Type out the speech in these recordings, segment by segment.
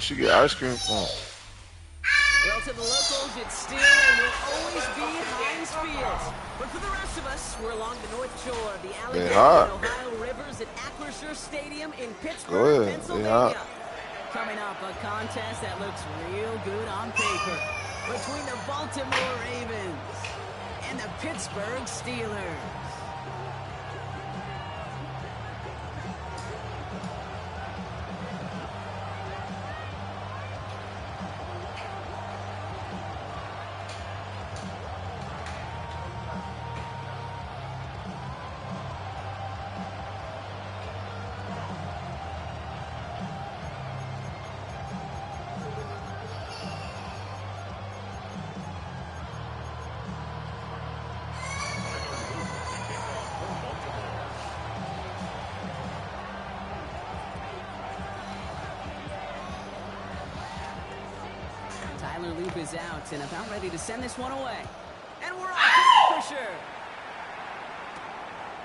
she get ice cream from? Well, to the locals, it's still and will always be Heinz Field. But for the rest of us, we're along the North Shore of the Allegheny and Ohio Rivers at Acrisure Stadium in Pittsburgh, Pennsylvania. Coming up, a contest that looks real good on paper between the Baltimore Ravens and the Pittsburgh Steelers. Tyler Loop is out and about ready to send this one away. And we're off to Acrisure.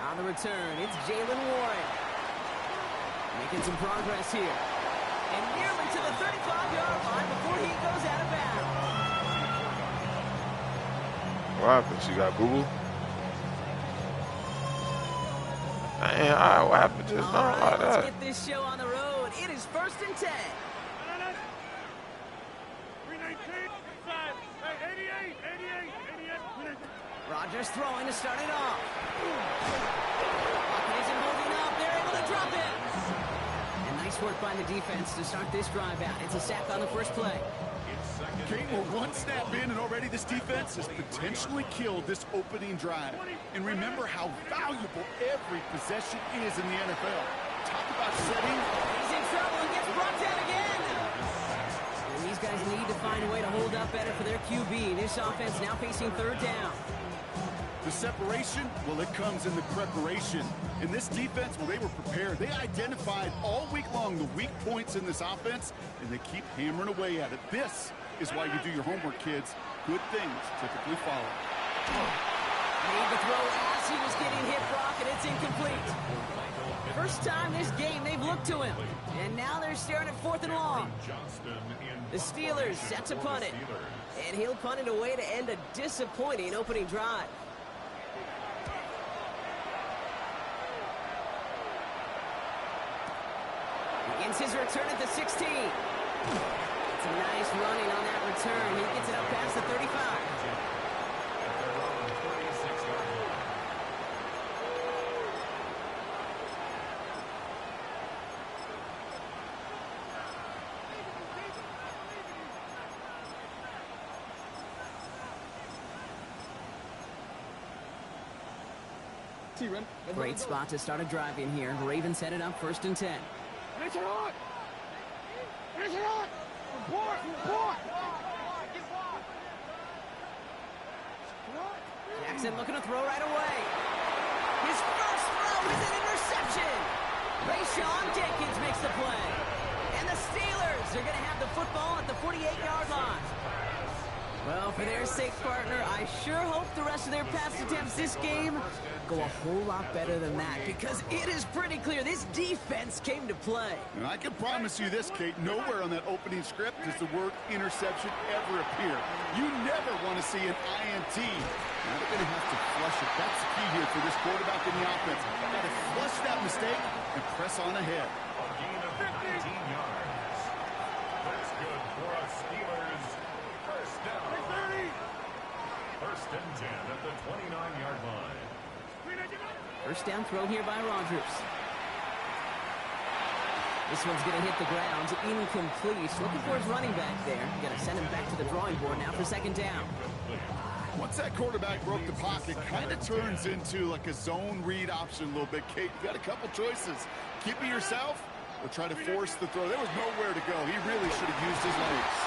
On the return, it's Jaylen Warren. Making some progress here. And nearly to the 35-yard line before he goes out of bounds. What happened? She got Google? Man, what happened just now like that? Let's get this show on the road. It is 1st and 10. Rodgers throwing to start it off. Pocket isn't holding up. They're able to drop it. And nice work by the defense to start this drive out. It's a sack on the first play. Kate, we're one snap in, and already this defense has potentially killed this opening drive. And remember how valuable every possession is in the NFL. Talk about setting. He's in trouble and gets brought down again. And these guys need to find a way to hold up better for their QB. This offense now facing 3rd down. The separation, well, it comes in the preparation. In this defense, well, they were prepared. They identified all week long the weak points in this offense, and they keep hammering away at it. This is why you do your homework, kids. Good things typically follow. Made the throw as he was getting hit, Brock, and it's incomplete. First time this game they've looked to him, and now they're staring at 4th and long. The Steelers set to punt it, and he'll punt it away to end a disappointing opening drive. Begins his return at the 16. It's a nice running on that return. He gets it up past the 35. Great spot to start a drive in here. Ravens headed up 1st and 10. Jackson looking to throw right away. His first throw is an interception. Rayshawn Jenkins makes the play. And the Steelers are going to have the football at the 48-yard line. Well, for their sake, partner, I sure hope the rest of their pass attempts this game go a whole lot better than that, because it is pretty clear this defense came to play. And I can promise you this, Kate, nowhere on that opening script does the word interception ever appear. You never want to see an INT. Now they're going to have to flush it. That's the key here for this quarterback in the offense. Got to flush that mistake and press on ahead. A gain of 15 yards. That's good for a Steelers first down. 1st and 10 at the 29-yard line. First down throw here by Rodgers. This one's going to hit the ground. Incomplete. Looking for his running back there. Going to send him back to the drawing board now for 2nd down. Once that quarterback broke the pocket, kind of turns into like a zone read option a little bit. Kate, you got a couple choices. Keep it yourself or try to force the throw. There was nowhere to go. He really should have used his legs.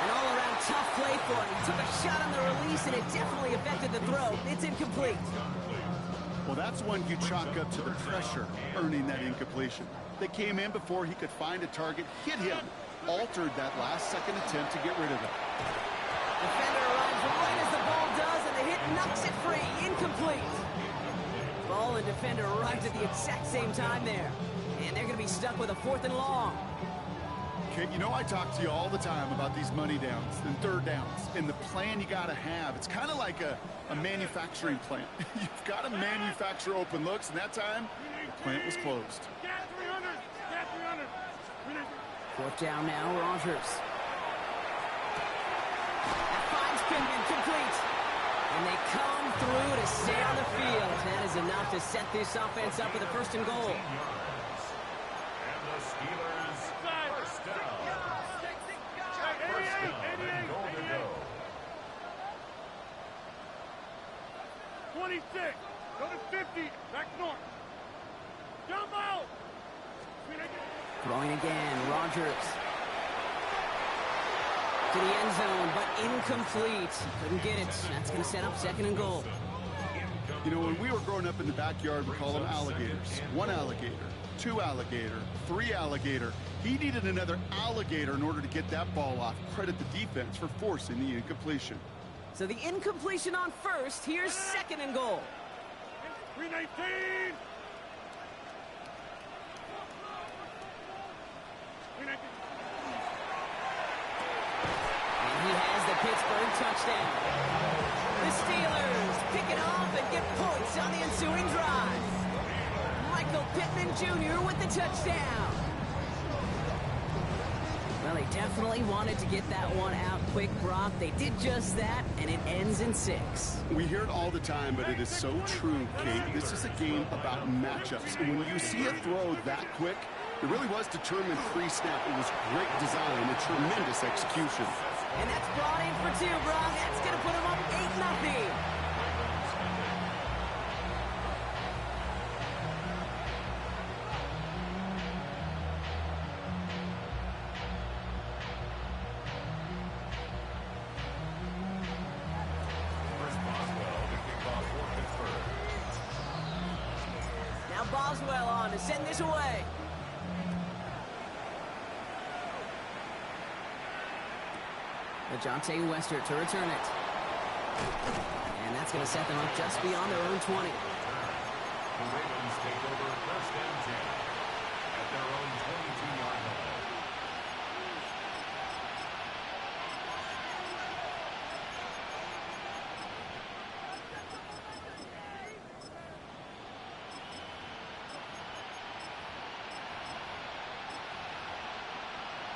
An all-around tough play for him. He took a shot on the release, and it definitely affected the throw. It's incomplete. Well, that's one you chalk up to the pressure, earning that incompletion. They came in before he could find a target, hit him, altered that last-second attempt to get rid of it. Defender arrives right as the ball does, and the hit knocks it free. Incomplete. Ball and defender arrived at the exact same time there. And they're going to be stuck with a 4th and long. Kate, you know I talk to you all the time about these money downs and third downs and the plan you got to have. It's kind of like a manufacturing plant. You've got to manufacture open looks, and that time, the plant was closed. Fourth down now, Rodgers. That finds Pittman, complete. And they come through to stay on the field. That is enough to set this offense up with a first and goal. And the Steelers, first down. First down and goal to go. 26, go to 50, back north. Jump out. Throwing again, Rodgers. To the end zone, but incomplete. Couldn't get it. That's going to set up second and goal. You know, when we were growing up in the backyard, we call them alligators. One alligator, two alligator, three alligator. He needed another alligator in order to get that ball off. Credit the defense for forcing the incompletion. So the incompletion on first. Here's second and goal. 319. And he has the Pittsburgh touchdown. The Steelers pick it off and get points on the ensuing drive. Michael Pittman Jr. with the touchdown. Well, they definitely wanted to get that one out quick, Brock. They did just that, and it ends in 6. We hear it all the time, but it is so true, Kate. This is a game about matchups. And when you see a throw that quick, it really was determined pre-snap. It was great design and tremendous execution. And that's brought in for 2, Brock. That's going to put them up 8-0. Now Boswell on to send this away. Dejounte Wester to return it. And that's going to set them up just beyond their own 20. The Ravens take over first and 10 at their own 22-yard line.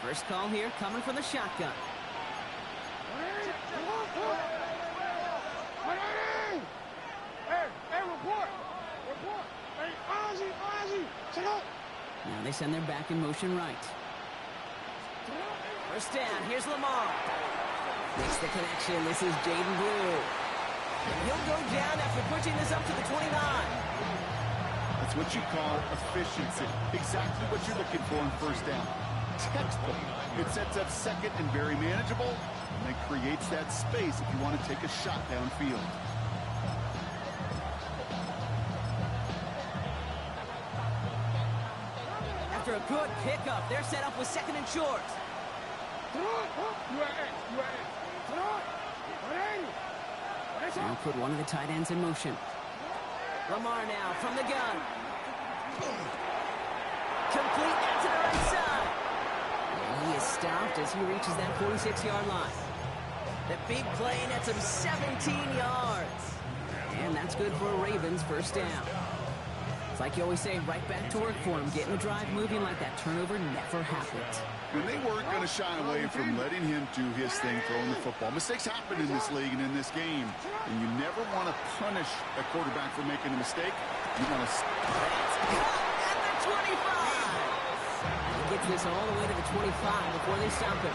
First call here coming from the shotgun. Now they send their back in motion right. First down, here's Lamar. Makes the connection, this is Jaden Blue. And he'll go down after pushing this up to the 29. That's what you call efficiency. Exactly what you're looking for in first down. Textbook. It sets up second and very manageable, and it creates that space if you want to take a shot downfield. After a good pickup, they're set up with second and short. Now put one of the tight ends in motion. Lamar now from the gun. Complete out to the right side. And he is stopped as he reaches that 46-yard line. The big play nets him 17 yards. And that's good for a Ravens first down. It's like you always say, right back to work for him. Getting the drive moving like that turnover never happened. And they weren't going to shy away from letting him do his thing throwing the football. Mistakes happen in this league and in this game. And you never want to punish a quarterback for making a mistake. You want to... That's caught at the 25. He gets this all the way to the 25 before they stop him.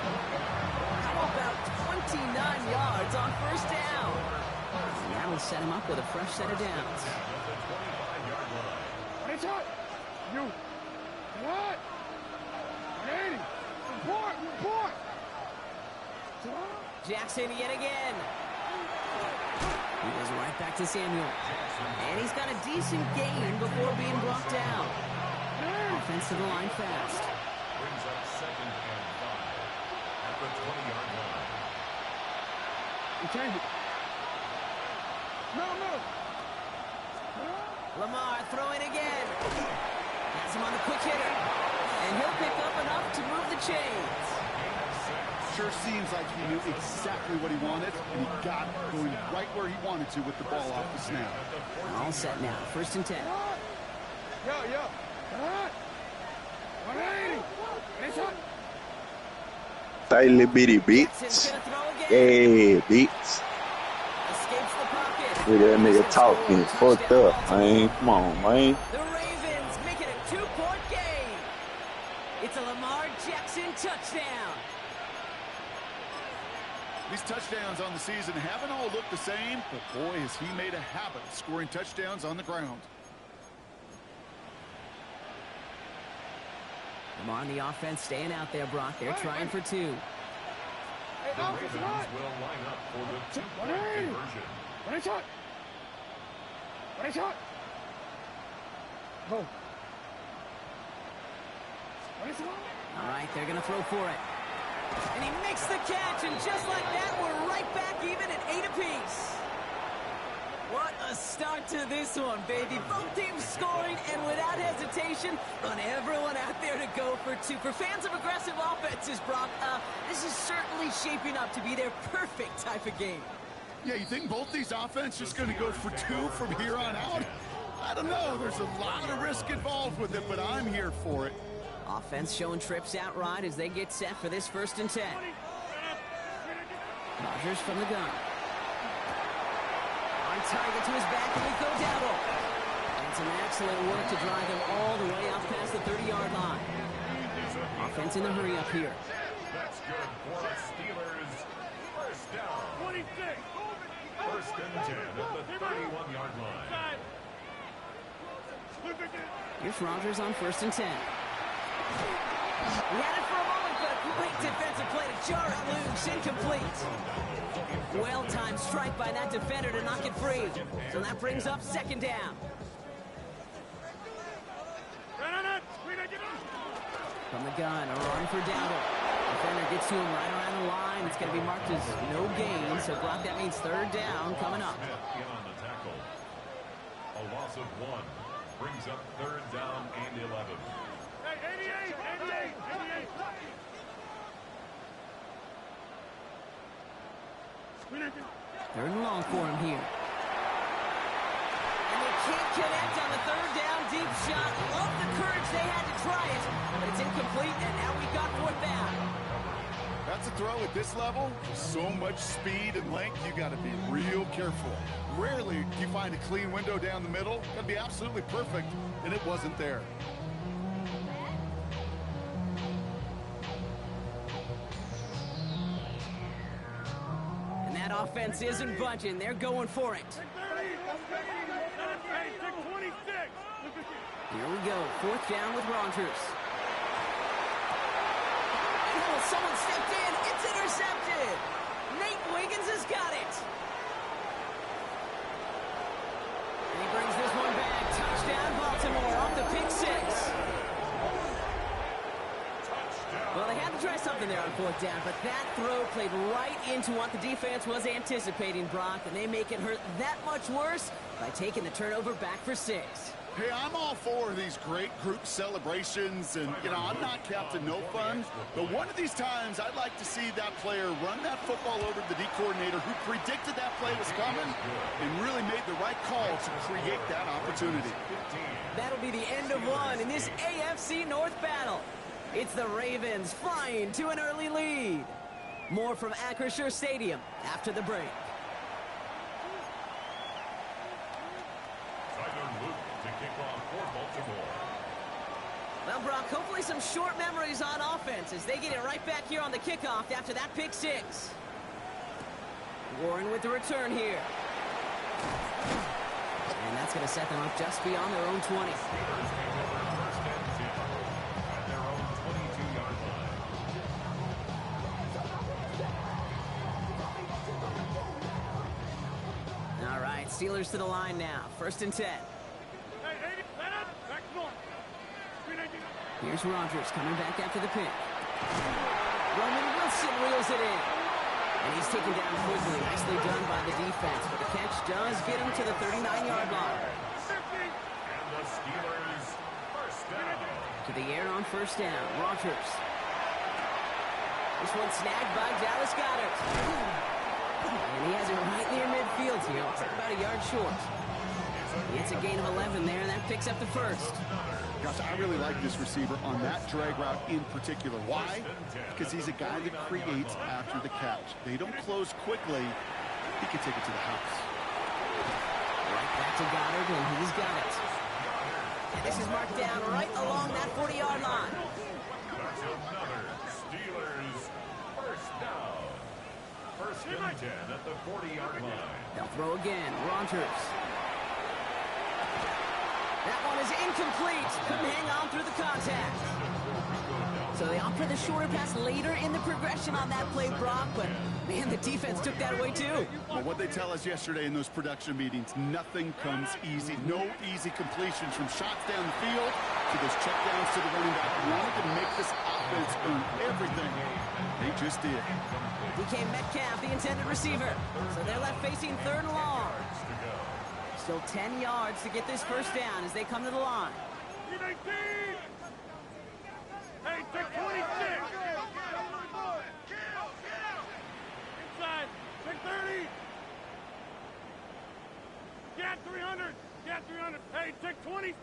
How about 29 yards on first down? And that'll set him up with a fresh set of downs. You. What? 80. Report. Jackson yet again. He goes right back to Samuel. And he's got a decent gain before being brought down. Offensive line fast. Brings up second and 5 at the 20-yard line. Change it. No. Lamar throwing again. Has him on the quick hitter. and he'll pick up enough to move the chains. Sure seems like he knew exactly what he wanted, and he got it, going right where he wanted to with the ball off the snap. All set now, 1st and 10. Yo. 180. It's up. Tiny bitty beats. Jackson's gonna throw again. Yeah, beats. Escapes the pocket. Look at that nigga talking. Fucked up, man. Come on, man. The Ravens make it a 2-point game. It's a Lamar Jackson touchdown. These touchdowns on the season haven't all looked the same, but boy, has he made a habit of scoring touchdowns on the ground. Lamar on the offense staying out there, Brock. They're trying for 2. The Ravens will line up for the 2-point conversion. What I shot. Oh. All right, they're going to throw for it. And he makes the catch, and just like that, we're right back even at 8 apiece. What a start to this one, baby. Both teams scoring, and without hesitation, on everyone out there to go for 2. For fans of aggressive offenses, Brock, this is certainly shaping up to be their perfect type of game. Yeah, you think both these offenses going to go for 2 from here on out? I don't know. There's a lot of risk involved with it, but I'm here for it. Offense showing trips out right as they get set for this 1st and 10. Rodgers from the gun. On target to his back, Nico Dowdle. And some excellent work to drive him all the way out past the 30-yard line. Offense in the hurry up here. That's good for the Steelers. First down. 26. 1st and 10 at the 31-yard line. Here's Rodgers on 1st and 10. He had it for a moment, but a great defensive play to jar it loose. Incomplete. Well-timed strike by that defender to knock it free. So that brings up 2nd down. From the gun, a run for Dowdle. Defender gets to him right around the line. It's going to be marked as no gain. So, Brock, that means 3rd down coming up. In on the tackle. A loss of 1 brings up 3rd down and 11. Hey, 88. 3rd and long for him here. And they can't connect on the 3rd down deep shot. Love the courage they had to try it, but it's incomplete, and now we've got 4th down. That's a throw at this level. So much speed and length, you got to be real careful. Rarely do you find a clean window down the middle. Got to be absolutely perfect, and it wasn't there. And that offense isn't budging. They're going for it. Here we go. 4th down with Rodgers. Oh, someone stepped in. It's intercepted. Nate Wiggins has got it. And he brings this one back. Touchdown, Baltimore, off the pick 6. Well, they had to try something there on 4th down, but that throw played right into what the defense was anticipating, Brock, and they make it hurt that much worse by taking the turnover back for 6. Hey, I'm all for these great group celebrations, and, you know, I'm not Captain No Fun, but one of these times I'd like to see that player run that football over to the D coordinator who predicted that play was coming and really made the right call to create that opportunity. That'll be the end of one in this AFC North battle. It's the Ravens flying to an early lead. More from Acrisure Stadium after the break. Well, Brock, hopefully some short memories on offense as they get it right back here on the kickoff after that pick 6. Warren with the return here. And that's going to set them up just beyond their own 20. All right, Steelers to the line now. 1st and 10. Here's Rodgers coming back after the pick. Roman Wilson reels it in. And he's taken down quickly. Nicely done by the defense. But the catch does get him to the 39-yard line. And the Steelers first down. To the air on first down. Rogers. This one snagged by Dallas Goedert. And he has it right near midfield here. Looks like about a yard short. It's a gain of 11 there, and that picks up the first. Gosh, I really like this receiver on that drag route in particular. Why? Because he's a guy that creates after the catch. They don't close quickly. He can take it to the house. Right back to Goedert, and he's got it. And this is marked down right along that 40-yard line. That's another Steelers first down. First and 10 at the 40-yard line. They'll throw again. Rogers. That one is incomplete. Couldn't hang on through the contact. So they opt for the shorter pass later in the progression on that play, Brock. But, man, the defense took that away, too. Well, what they tell us yesterday in those production meetings, nothing comes easy. No easy completions from shots down the field to those checkdowns to the running back. We wanted to make this offense earn everything. They just did. DK Metcalf, the intended receiver. So they're left facing third and long. Still 10 yards to get this first down as they come to the line. Hey, take 26. Inside. Take 30. Get 300. Get 300. Hey, take 26.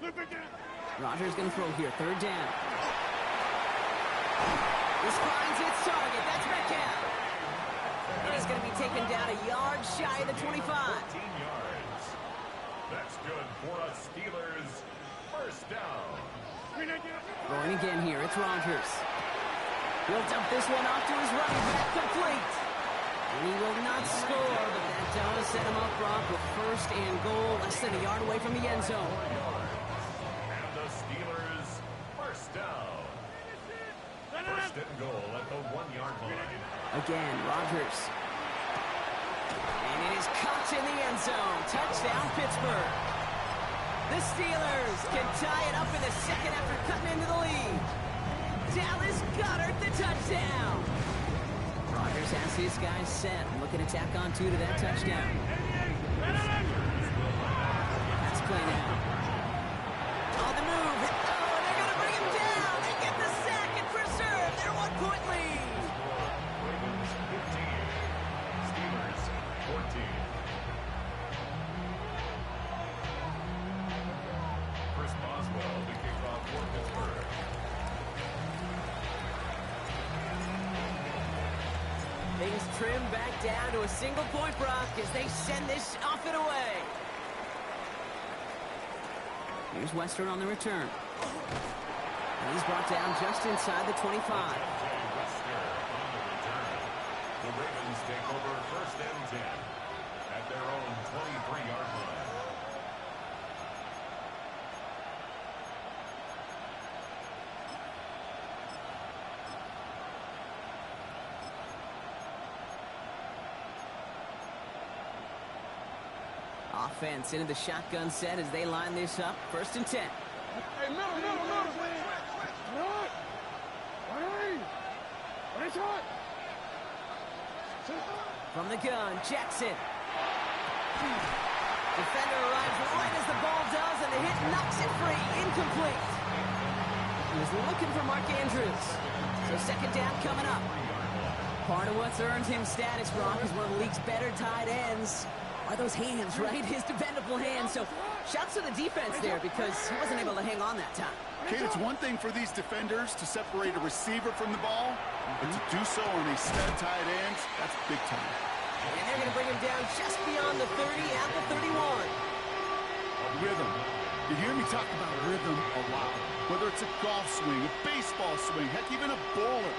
Loop it down. Rogers going to throw here. Third down. This finds its target. That's Metcalf. And he's going to be taken down a yard shy of the 25. 14 yards. That's good for a Steelers first down. Going again here. It's Rogers. He'll dump this one off to his running back. Complete. And he will not score, but that does set him up, Brock, with first and goal, less than a yard away from the end zone. And the Steelers first down. First and goal at the 1-yard line. Again, Rogers. And it is caught in the end zone. Touchdown, Pittsburgh. The Steelers can tie it up in the second after cutting into the lead. Dallas Goedert, the touchdown. Rogers has his guys set. Looking to tack on two to that touchdown. That's play now. On the move. Oh, they're going to bring him down. They get the sack and preserve their 1-point lead. Ravens 15. Steelers 14. Chris Boswell to kick off for Pittsburgh. Things trim back down to a single point, Brock, as they send this off and away. Here's Western on the return. And he's brought down just inside the 25. Western on the return. The Ravens take over first and 10 at their own 23-yard line. Offense into the shotgun set as they line this up. First and 10. Hey, middle. What? Hey! What is hot? From the gun, Jackson. Defender arrives right as the ball does, and the hit knocks it free. Incomplete. He was looking for Mark Andrews. So second down coming up. Part of what's earned him status, Brock, is one of the league's better tight ends. Are those hands, right? His dependable hands. So shouts to the defense there because he wasn't able to hang on that time. Kate, it's one thing for these defenders to separate a receiver from the ball, but to do so on a stud tight end, that's big time. And they're going to bring him down just beyond the 30 at the 31. Rhythm. You hear me talk about rhythm a lot. Whether it's a golf swing, a baseball swing, heck, even a bowler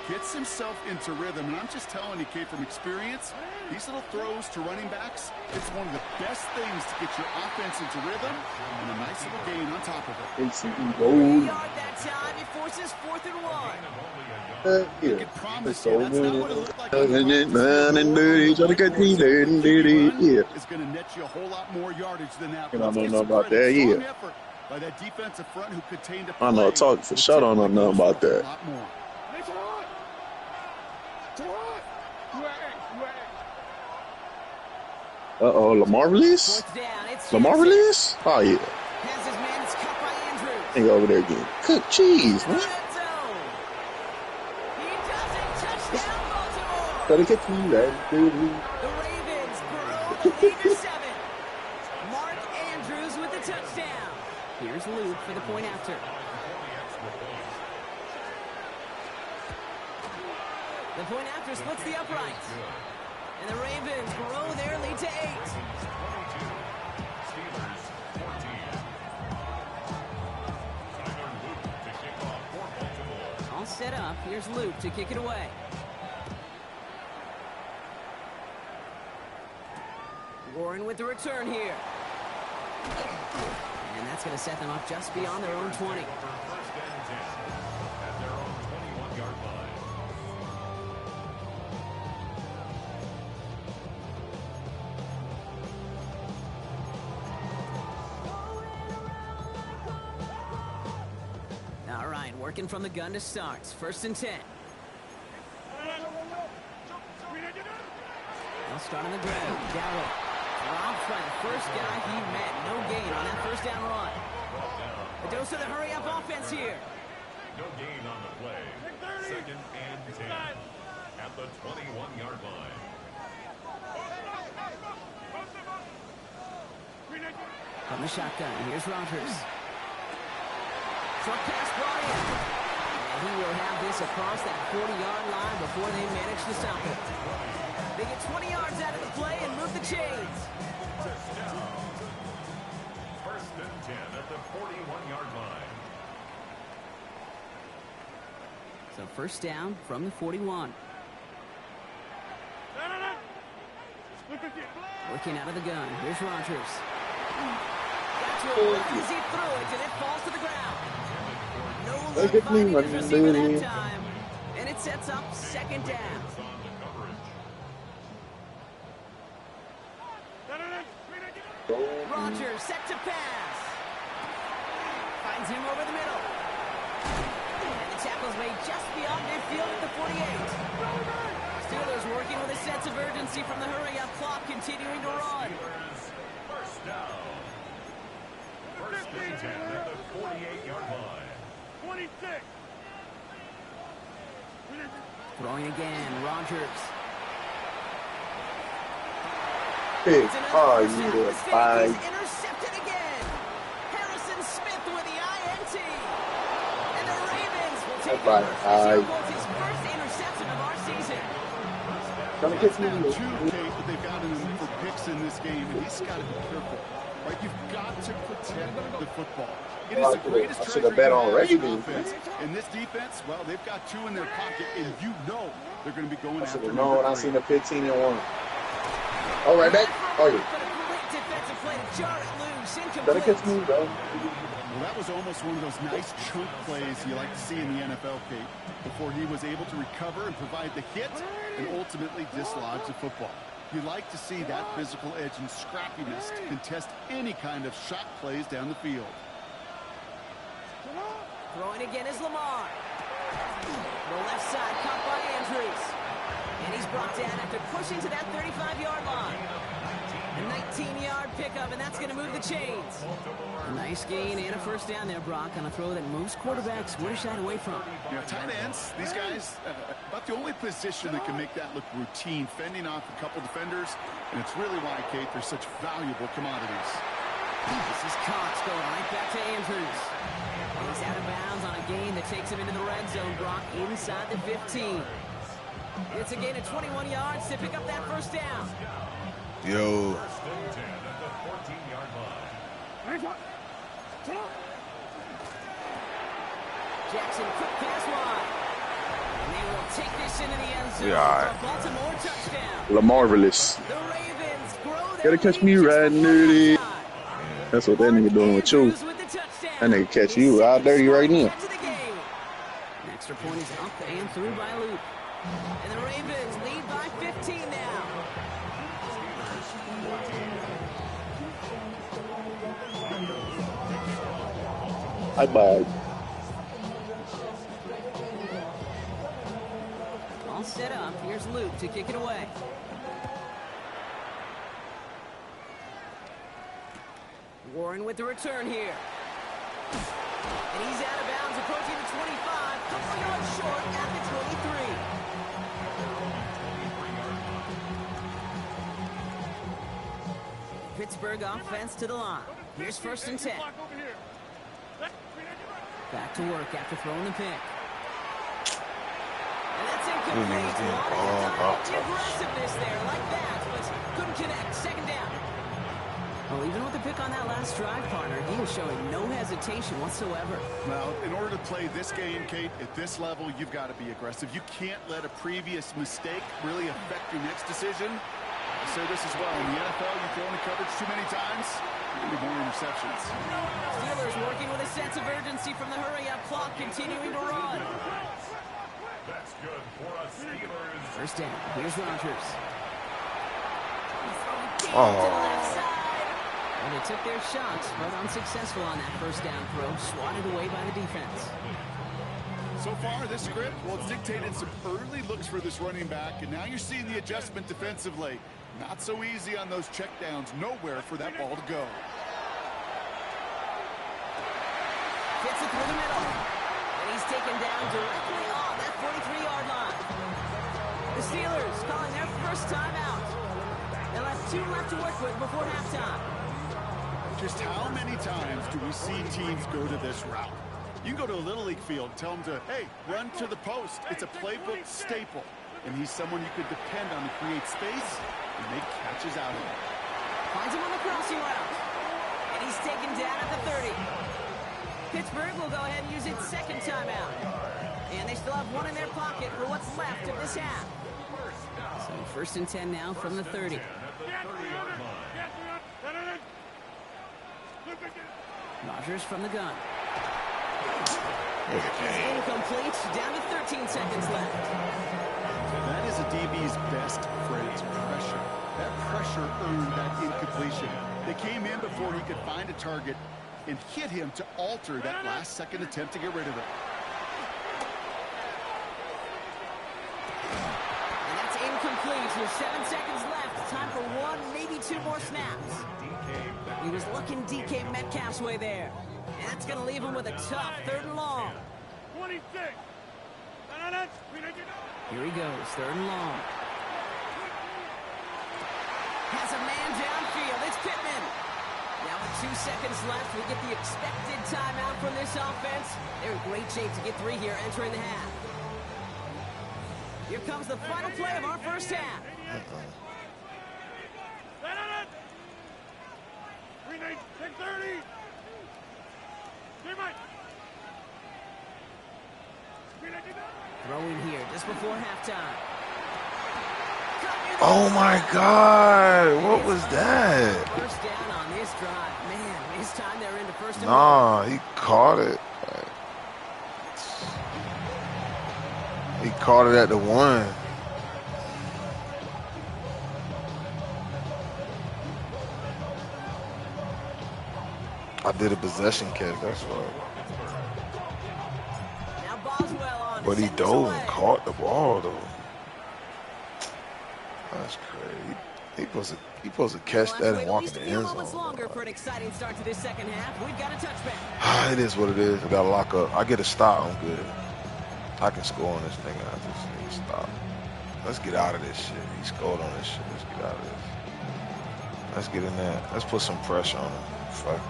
gets himself into rhythm. And I'm just telling you, Kate, from experience, these little throws to running backs, it's one of the best things to get your offense into rhythm and a nice little gain on top of it. ACE 3 gold. yard that time. It forces 4th and 1. I Yeah. can promise It's you, so that's not what it good. looked like. And it, man, and dirty. Trying to get me dirty. Yeah. Is going to net you a whole lot more yardage than that. And I Let's don't give know some about credit. that, yeah. Strong effort by that defensive front who contained a I know, play talk for that sure. I don't typically know goes about for a that. lot more. It's hot. It's hot. Uh-oh, Lamar release? 4th down. It's Lamar Jackson. release? Oh, yeah. Has his man. It's cut by Andrews. They go over there again. Cooked cheese, In the man. red zone. He does it. Touchdown, Baltimore. Gotta catch me right, dude. The Ravens grow the lead to 7. Mark Andrews with the touchdown. Here's Luke for the point after. The point after splits the uprights. And the Ravens grow their lead to 8. Steelers 14. Tyler Luke to kick off for Baltimore. All set up. Here's Luke to kick it away. Warren with the return here. And that's going to set them up just beyond their own 20. For first and 10 at their own 21-yard line. All right, working from the gun to start. First and 10. They'll start on the ground. Darrell drops by the first guy he met. No gain on that first down run. A dose of the hurry-up offense here. No gain on the play. Second and 10 at the 21-yard line. From the shotgun, here's Rodgers. Short pass brought in. And he will have this across that 40-yard line before they manage to stop it. They get 20 yards out of the play and move the chains. First and 10 at the 41-yard line. So first down from the 41. Working out of the gun. Here's Rodgers. Got to him as he threw it, and it falls to the ground. No look finding his receiver that time. And it sets up second down. Rodgers set to pass. Finds him over the middle. And the tackle's made just beyond midfield at the 48. Steelers working with a sense of urgency from the hurry-up clock, continuing to run. First down. First and 10 at the 48-yard line. 26. Throwing again, Rodgers. Hey, It's another oh, first you down did mistake. fine. He's intercepted again. Harrison Smith with the INT. And the Ravens will take Bye-bye. over as he records his first interception of our season. Gonna catch me. Two, Kate, but they've got him for picks in this game, and he's got to be careful. Right? You've got to protect the football. It is the greatest I should have treasure bet you on have in Ravens. offense. And this defense, well, they've got 2 in their pocket, and you know they're going to be going I should after have known. I number 3. seen the 15 and 1. All right, back. Oh, yeah. But a great defensive play to jar it loose. Gotta catch me, Incomplete. bro. Well, that was almost one of those nice chunk plays you like to see in the NFL, Kate, before he was able to recover and provide the hit and ultimately dislodge the football. You like to see that physical edge and scrappiness to contest any kind of shot plays down the field. Throwing again is Lamar. The left side caught by Andrews. And he's brought down after pushing to that 35-yard line. A 19-yard pickup, and that's going to move the chains. A nice gain and a first down there, Brock, on a throw that most quarterbacks would have shied away from. You know, tight ends, these guys, about the only position that can make that look routine, fending off a couple defenders, and it's really why, Kate, they're such valuable commodities. This is Cox going right back to Andrews. And he's out of bounds on a gain that takes him into the red zone, Brock, inside the 15. It's a gain of 21 yards to pick up that first down. Yo. First and 10 at the 14-yard line. Jackson, quick pass wide. And they will take this into the end zone Yeah, for a Baltimore touchdown. Lamarvelous. The Ravens grow their Gotta catch lead me just right, before nerdy. halftime. That's what that nigga doing with you. Andrews with the touchdown. That nigga catch you out there right now. Catch of the game. An extra point is up and through by Luke. And the Ravens lead by 15 now. Bye-bye. All set up. Here's Luke to kick it away. Warren with the return here. And he's out of bounds, approaching the 25, couple of yards short at the 23. Pittsburgh offense to the line. Here's 1st and 10. Back to work after throwing the pick. And that's incomplete. The aggressiveness there, like that, but couldn't connect. 2nd down. Well, even with the pick on that last drive, partner, he was showing no hesitation whatsoever. Well, in order to play this game, Kate, at this level, you've got to be aggressive. You can't let a previous mistake really affect your next decision. I say this as well. In the NFL, you throw into coverage too many times, you're going to be more interceptions. Steelers working with a sense of urgency from the hurry-up clock, continuing to run. That's good for us Steelers. 1st down. Here's Rodgers. To the Oh. left side. And they took their shots, but unsuccessful on that 1st down throw, swatted away by the defense. So far, this script, well, it's dictated some early looks for this running back, and now you're seeing the adjustment defensively. Not so easy on those checkdowns. Nowhere for that ball to go. Gets it through the middle. And he's taken down directly on that 43-yard line. The Steelers calling their first timeout. They'll have 2 left to work with before halftime. Just how many times do we see teams go to this route? You can go to a Little League field, tell them to, hey, run to the post. It's a playbook staple. And he's someone you could depend on to create space and make catches out of it. Finds him on the crossing route. And he's taken down at the 30. Pittsburgh will go ahead and use its 2nd timeout. And they still have 1 in their pocket for what's left of this half. So 1st and 10 now from the 30. Rodgers from the gun. It's incomplete. Down to 13 seconds left. That is a DB's best friend, pressure. That pressure earned that incompletion. They came in before he could find a target and hit him to alter that last-second attempt to get rid of it. And that's incomplete. With 7 seconds left. Time for 1, maybe 2 more snaps. He was looking DK Metcalf's way there. And that's going to leave him with a tough 3rd and long. 26. Here he goes, 3rd and long. Has a man downfield. It's Pittman. Now with 2 seconds left, we get the expected timeout from this offense. They're in great shape to get 3 here entering the half. Here comes the final play of our first half. We need 6:30. Throwing here just before halftime. Oh my God! What was that? First down on this drive. Man, this time they're into 1st and 1. Nah, he caught it. He caught it at the 1. I did a possession catch, that's why. Now Boswell on. But he Send this dove away. and caught the ball though. That's crazy. He supposed to catch Well, that let's and wait walk at least in a the few end moments zone. longer for an exciting start to this 2nd half. We've got a touchback. It is what it is. I gotta lock up. I get a stop, I'm good. I can score on this thing. I just need to stop. Let's get out of this shit. He scored on this shit. Let's get out of this. Let's get in there. Let's put some pressure on him. Fuck.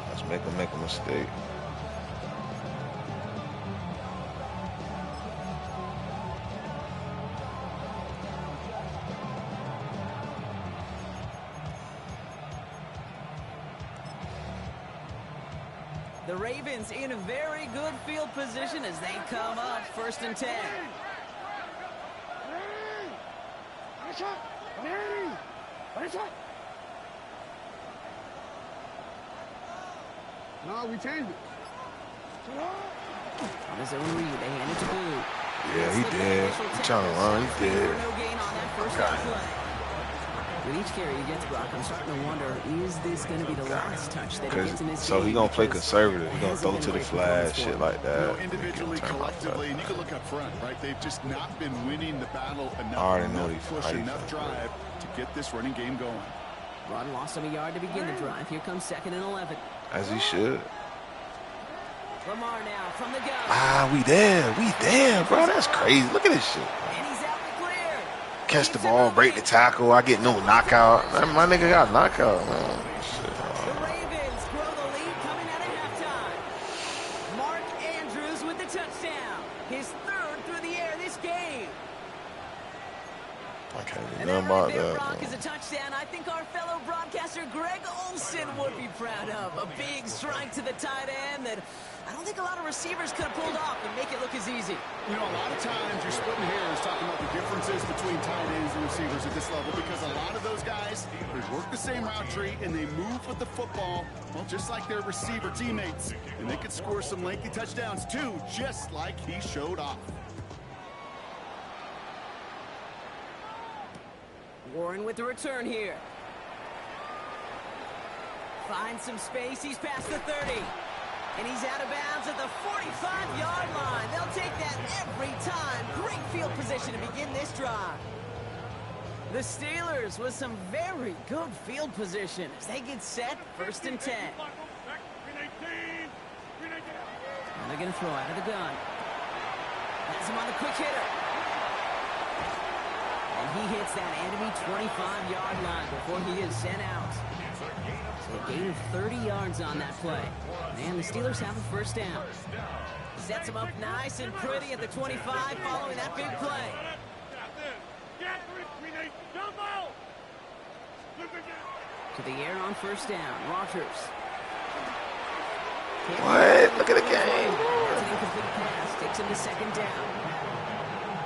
Let's make him make a mistake. The Ravens in a very good field position as they come up 1st and 10. No, we changed it. On his own read, they hand it to Blue. Yeah, he did. He trying to run. He did. No gain on that first down play. With each carry he gets, Brock, I'm starting to wonder, is this going to be the last touch that he gets in this So game? he gonna play Because conservative. He it gonna hasn't throw been to a the great flag, performance for shit him. like that. Individually, collectively, and you can look up front, right? They've just not been winning the battle already know enough he push, fighting enough for it. drive to get this running game going. Rod lost him a yard to begin the drive. Here comes 2nd and 11. As he should. Lamar now from the gun. Ah, we there, bro. That's crazy. Look at this shit. And he's out the clear. Catch the ball, break the tackle. I get no knockout. Man, my nigga got knockout, man. Shit. The Ravens grow the lead coming out of halftime. Mark Andrews with the touchdown. His third through the air this game. I can't do And nothing that right about there, that. Brock, Man. is a touchdown I think our fellow broadcaster Greg Olson would be proud of. A big strike to the tight end that I don't think a lot of receivers could have pulled off and make it look as easy. You know, a lot of times you're splitting hairs talking about the differences between tight ends and receivers at this level because a lot of those guys, they work the same route tree and they move with the football, well, just like their receiver teammates. And they could score some lengthy touchdowns too, just like he showed off. Warren with the return here. Finds some space. He's past the 30. And he's out of bounds at the 45-yard line. They'll take that every time. Great field position to begin this drive. The Steelers with some very good field position as they get set, 1st and 10. And they're going to throw out of the gun. Has him on the quick hitter. And he hits that enemy 25-yard line before he is sent out. So a gain of 30 yards on that play. And the Steelers have a 1st down. Sets him up nice and pretty at the 25 following that big play. To the air on 1st down. Rodgers. What? Look at the game. It's an incomplete pass. Takes him to 2nd down.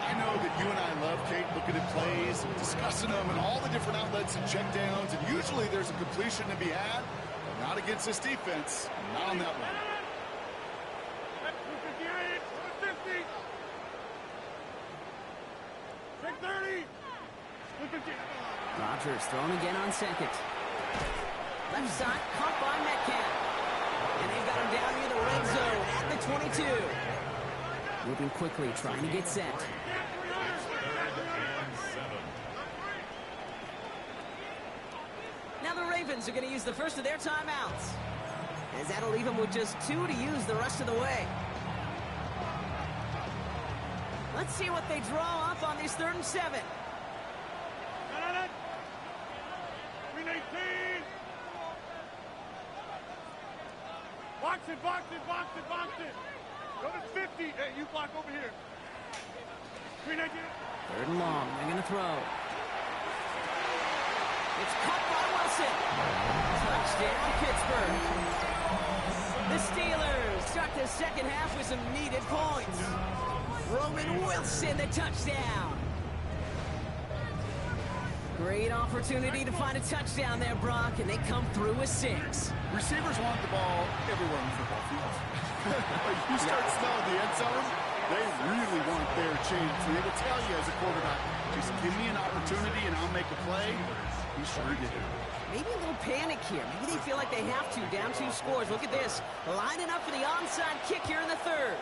I know that you and I love, Kate, looking at plays, discussing them, and all the different outlets and checkdowns, and usually there's a completion to be had, but not against this defense, not on that one. Rodgers thrown again on 2nd. Left side, caught by Metcalf. And they've got him down near the red zone at the 22. Moving quickly, trying to get set. Now the Ravens are going to use the first of their timeouts, as that'll leave them with just 2 to use the rest of the way. Let's see what they draw up on this 3rd and 7. Box it, box it, box it, box it. Go to 50. Hey, you block over here. 3rd and long. They're going to throw. It's caught by Wilson. Touchdown, Pittsburgh. The Steelers start the 2nd half with some needed points. Roman Wilson, the touchdown. Great opportunity to find a touchdown there, Brock, and they come through with 6. Receivers want the ball everywhere on the football field. When you start smelling the end zone, they really want their chance. And they will tell you as a quarterback, just give me an opportunity and I'll make a play. He sure did. Maybe a little panic here. Maybe they feel like they have to. Down 2 scores. Look at this. Lining up for the onside kick here in the 3rd.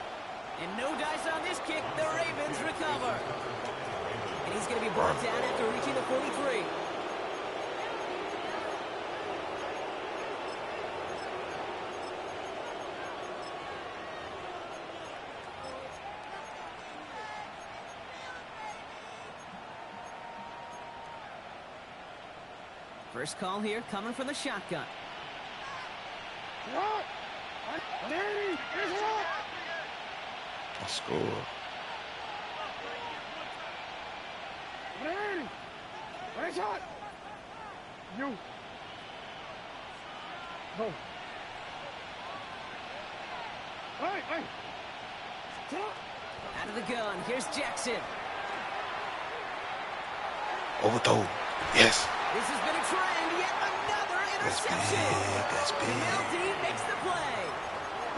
And no dice on this kick. The Ravens recover. And he's going to be brought down after reaching the 43. First call here coming from the shotgun. I scored. You. No. Hey. Out of the gun. Here's Jackson. Overthrow. Yes. This has been a trend. Yet another interception. That's big. MLD makes the play.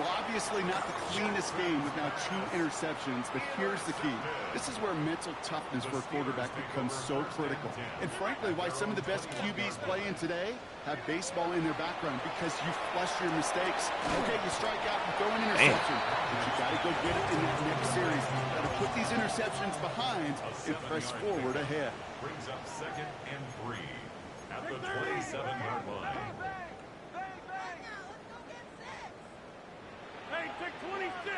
Well, obviously not the cleanest game with now 2 interceptions, but here's the key. This is where mental toughness for a quarterback becomes so critical. And frankly, why some of the best QBs playing today have baseball in their background, because you flush your mistakes. Okay, you strike out, you throw an interception, but you got to go get it in that next series. Got to put these interceptions behind and press forward ahead. Brings up 2nd and 3 at the 27-yard line. Hey, take 26.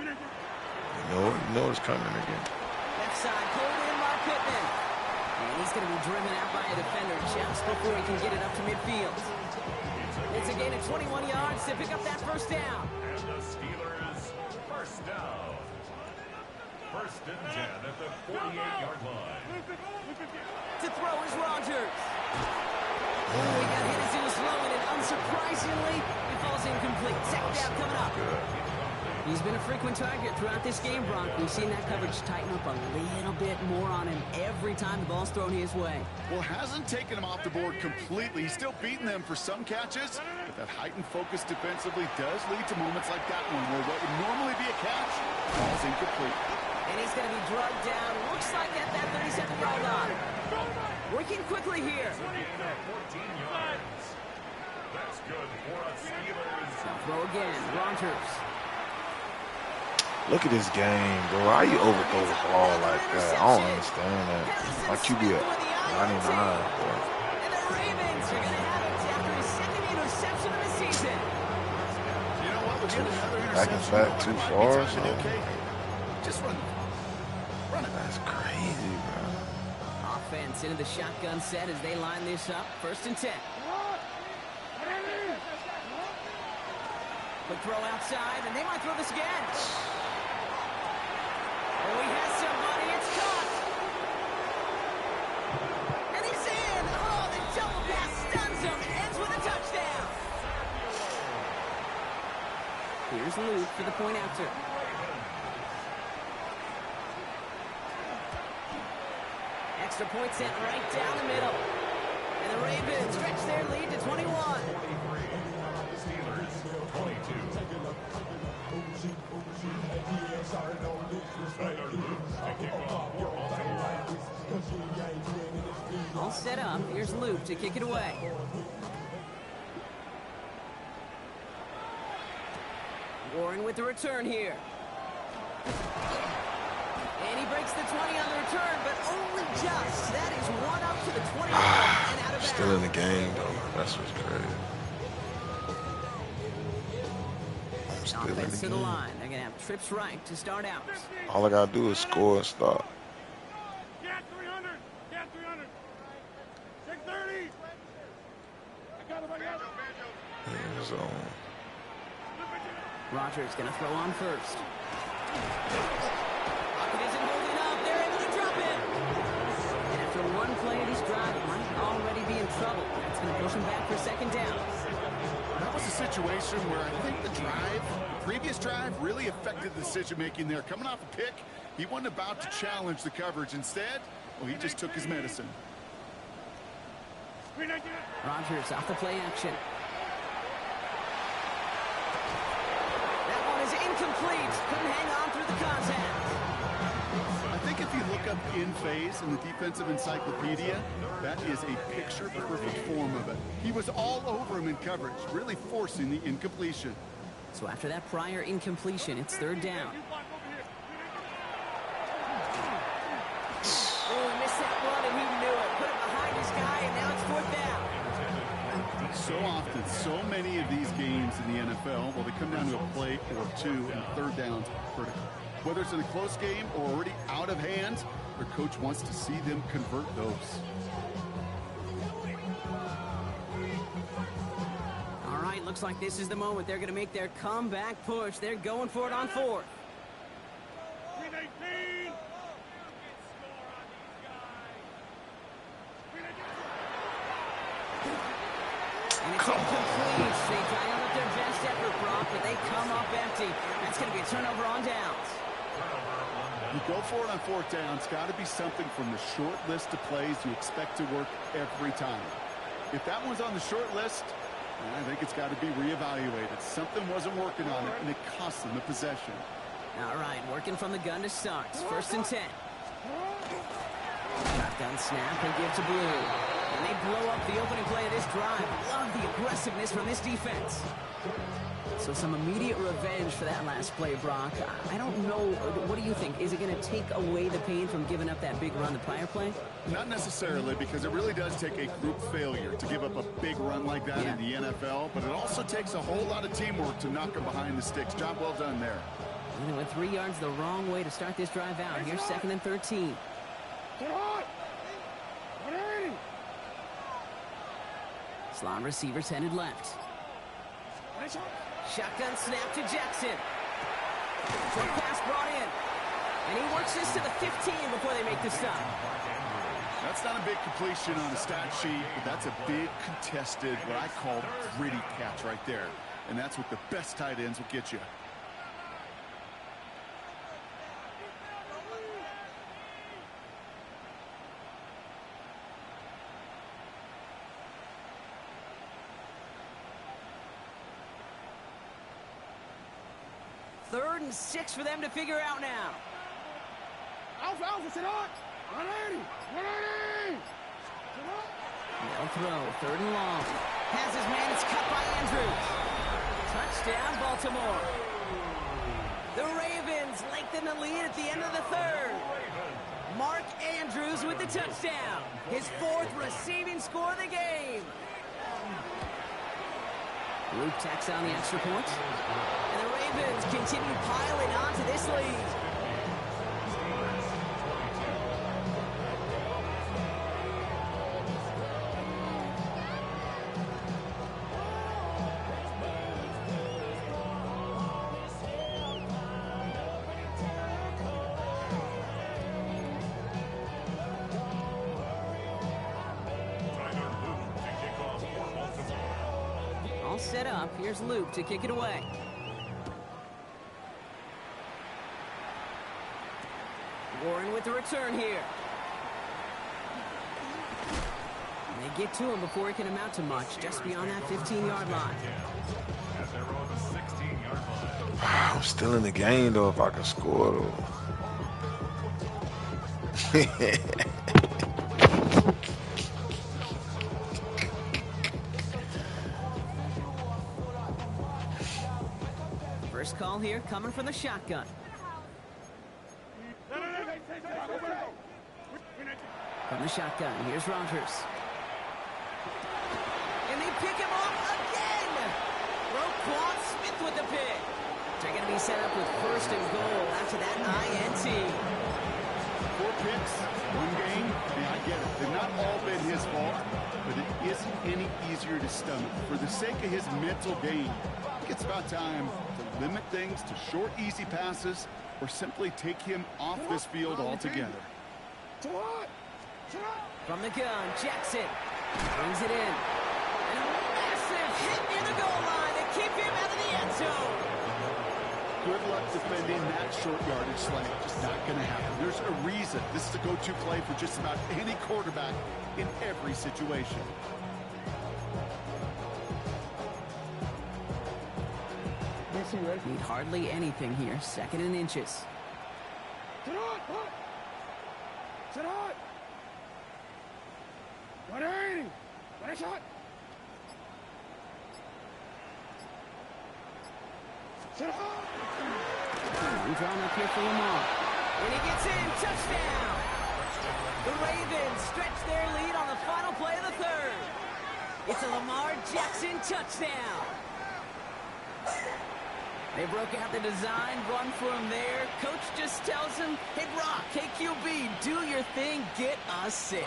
You know it's coming again. Left side, pulled in by Pittman. And he's going to be driven out by a defender just before he can get it up to midfield. It's a gain of 21 yards to pick up that first down. And the Steelers, first down. First and 10 at the 48-yard line. To throw is Rodgers. Oh, he got hit as he was throwing, and unsurprisingly, he falls incomplete. Second down coming up. He's been a frequent target throughout this game, Brock. We've seen that coverage tighten up a little bit more on him every time the ball's thrown his way. Well, hasn't taken him off the board completely. He's still beating them for some catches, but that heightened focus defensively does lead to moments like that one where what would normally be a catch falls incomplete. And he's going to be drugged down. Looks like at that 37-yard line. Working quickly here. 14 yards. That's good for a Steelers. Now throw again. Rodgers. Look at this game, bro. How you overthrow the ball like that? I don't understand that. My QB at 99, bro. And the Ravens are going to have it after his second interception of the season. You know what? We'll get another Back and interception. back too far or something? Okay. Just run it. Run it. That's crazy, bro. Offense into the shotgun set as they line this up. First and 10. Quick throw outside, and they might throw this again. Oh, he has somebody. It's caught. And he's in. Oh, the double pass stuns him. Ends with a touchdown. Here's Luke for the point after. Extra point sent right down the middle. And the Ravens stretch their lead to 21. Steelers, 22. All set up. Here's Luke to kick it away. Warren with the return here. And he breaks the 20 on the return, but only just. That is one up to the 21 and out of bounds. Still in the game, though. That's what's crazy. I'm still in Offense the to the game. line. They're going to have trips right to start out. All I gotta do is score and stop. Get 300. Get 300. Take 30. I got him. Yeah, so Rodgers going to throw on first. Pocket isn't holding up. They're able to drop it. And after one play of this drive, might already be in trouble. That's going to push him back for second down. That was a situation where I think the previous drive really affected the decision-making there. Coming off a pick, he wasn't about to challenge the coverage. Instead, well, he just took his medicine. Rodgers off the play action. That one is incomplete. Couldn't hang on through the contact. I think if you look up in phase in the defensive encyclopedia, that is a picture-perfect form of it. He was all over him in coverage, really forcing the incompletion. So after that prior incompletion, it's third down. Oh, he missed that one, and he knew it. Put it behind his guy, and now it's fourth down. So often, so many of these games in the NFL, well, they come down to a play or two, and third down's critical. Whether it's in a close game or already out of hand, their coach wants to see them convert those. All right, looks like this is the moment. They're going to make their comeback push. They're going for it on fourth. 319. And it's incomplete. They try to with their best effort, Brock, but they come up empty. That's going to be a turnover on downs. You go for it on fourth down. It's got to be something from the short list of plays you expect to work every time. If that one's on the short list, I think it's got to be reevaluated. Something wasn't working on it, and it cost them the possession. All right, working from the gun to start. First and 10. Shotgun snap and give to Blue. And they blow up the opening play of this drive. Love the aggressiveness from this defense. So some immediate revenge for that last play, Brock. I don't know. What do you think? Is it going to take away the pain from giving up that big run the prior play? Not necessarily, because it really does take a group failure to give up a big run like that in the NFL, but it also takes a whole lot of teamwork to knock them behind the sticks. Job well done there. And it went 3 yards the wrong way to start this drive out. Here's 2nd and 13. Slot receivers headed left. Shotgun snap to Jackson. Short pass brought in. And he works this to the 15 before they make the stop. That's not a big completion on a stat sheet, but that's a big contested, what I call gritty catch right there. And that's what the best tight ends will get you. Third and 6 for them to figure out now. They'll throw, 3rd and long. Has his man, it's cut by Andrews. Touchdown, Baltimore. The Ravens lengthen the lead at the end of the 3rd. Mark Andrews with the touchdown. His 4th receiving score of the game. Luke tacks on the extra point. And the Ravens continue piling on to this lead. All set up. Here's Luke to kick it away. Warren with the return here. And they get to him before he can amount to much, just beyond that 15-yard line. I'm still in the game, though, if I can score, though. First call here coming from the shotgun. From the shotgun, here's Rodgers. And they pick him off again! Roquan Smith with the pick. They're going to be set up with 1st and goal after that INT. 4 picks, 1 game. Yeah, I get it. They've not all been his fault, but it isn't any easier to stomach. For the sake of his mental game, I think it's about time to limit things to short, easy passes or simply take him off this field altogether. From the gun, Jackson brings it in. And a massive hit near the goal line to keep him out of the end zone. Good luck defending that short yardage slant. Just not going to happen. There's a reason this is a go-to play for just about any quarterback in every situation. Need hardly anything here. 2nd and inches. Drawn up here for Lamar. And he gets in. Touchdown! The Ravens stretch their lead on the final play of the 3rd. It's a Lamar Jackson touchdown. They broke out the design run for him there. Coach just tells him, hey, Brock, KQB, do your thing, get us 6.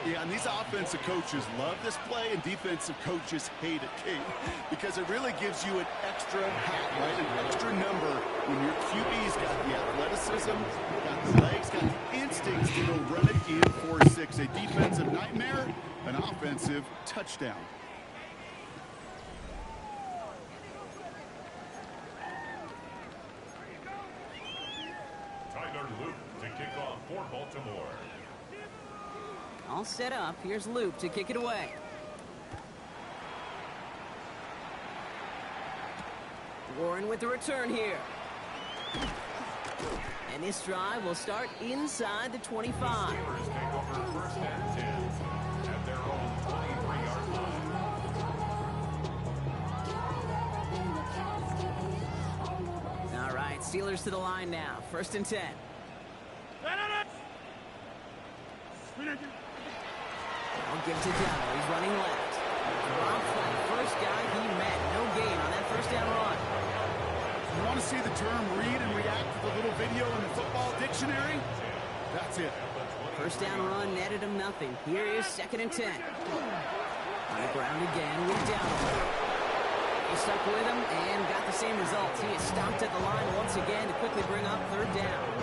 Yeah, and these offensive coaches love this play, and defensive coaches hate it, Kate, because it really gives you an extra hat, right, an extra number when your QB's got the athleticism, got the legs, got the instincts to go run it in for 6. A defensive nightmare, an offensive touchdown. Luke to kick off for Baltimore. All set up. Here's Luke to kick it away. Warren with the return here. And this drive will start inside the 25. Steelers take over 1st and 10 at their own right, Steelers to the line now. 1st and 10. I'll give to Dowell. He's running left. Rob Flynn, first guy he met. No gain on that 1st down run. You want to see the term read and react to the little video in the football dictionary? That's it. 1st down run netted him nothing. Here is 2nd and 10. On the ground again with Dowell. He stuck with him and got the same results. He is stopped at the line once again to quickly bring up 3rd down.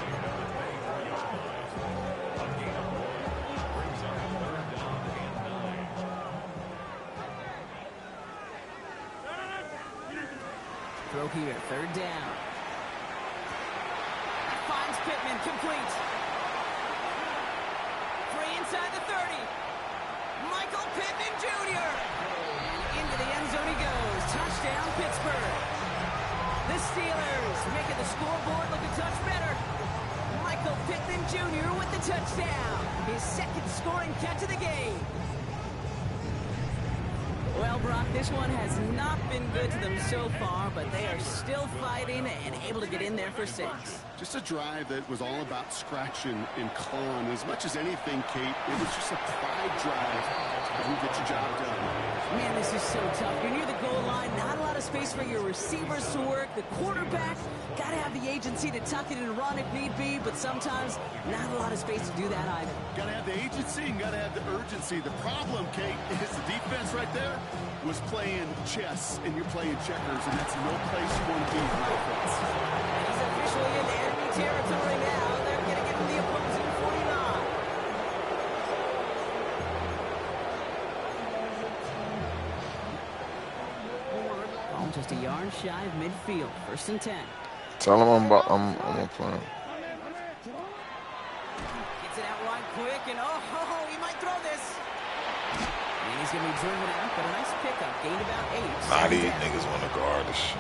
Throw here, 3rd down. Finds Pittman, complete. Free inside the 30. Michael Pittman Jr. And into the end zone he goes. Touchdown, Pittsburgh. The Steelers making the scoreboard look a touch better. Michael Pittman Jr. with the touchdown. His 2nd scoring catch of the game. Well, Brock, this one has not been good to them so far, but they are still fighting and able to get in there for 6. Just a drive that was all about scratching and clawing. As much as anything, Kate, it was just a pride drive. You get your job done. Man, this is so tough. You're near the goal line, not a lot of space for your receivers to work. The quarterback, got to have the agency to tuck it and run if need be, but sometimes not a lot of space to do that either. Got to have the agency and got to have the urgency. The problem, Kate, is the defense right there was playing chess, and you're playing checkers, and that's no place you want to be in offense. He's officially in enemy territory now. They're going to get to the opposing 49. Ball just a yard shy of midfield. 1st and 10. Tell him I'm gonna play. Gets it out wide quick, and he might throw this. And he's going to be driven out, but a nice pickup. Gained about 8. Nah, these niggas want to guard this shit.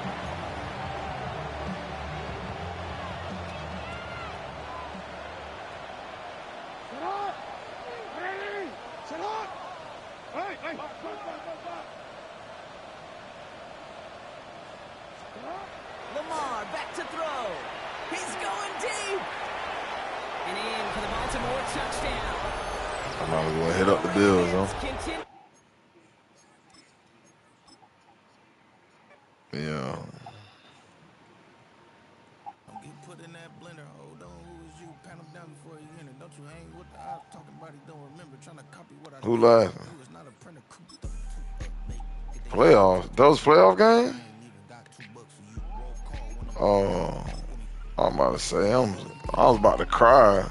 Lamar back to throw. He's going deep. And in for the Baltimore touchdown. I'm not going to hit up the Bills, though. Yeah. Don't get put in that blender. Hold on, who is you? Pat him down before he in it. Don't you hang with the odds talking about he don't remember trying to copy what I Who laughing? He was not a printer. Playoffs. Those playoff games? Oh, I'm about to say, I was about to cry.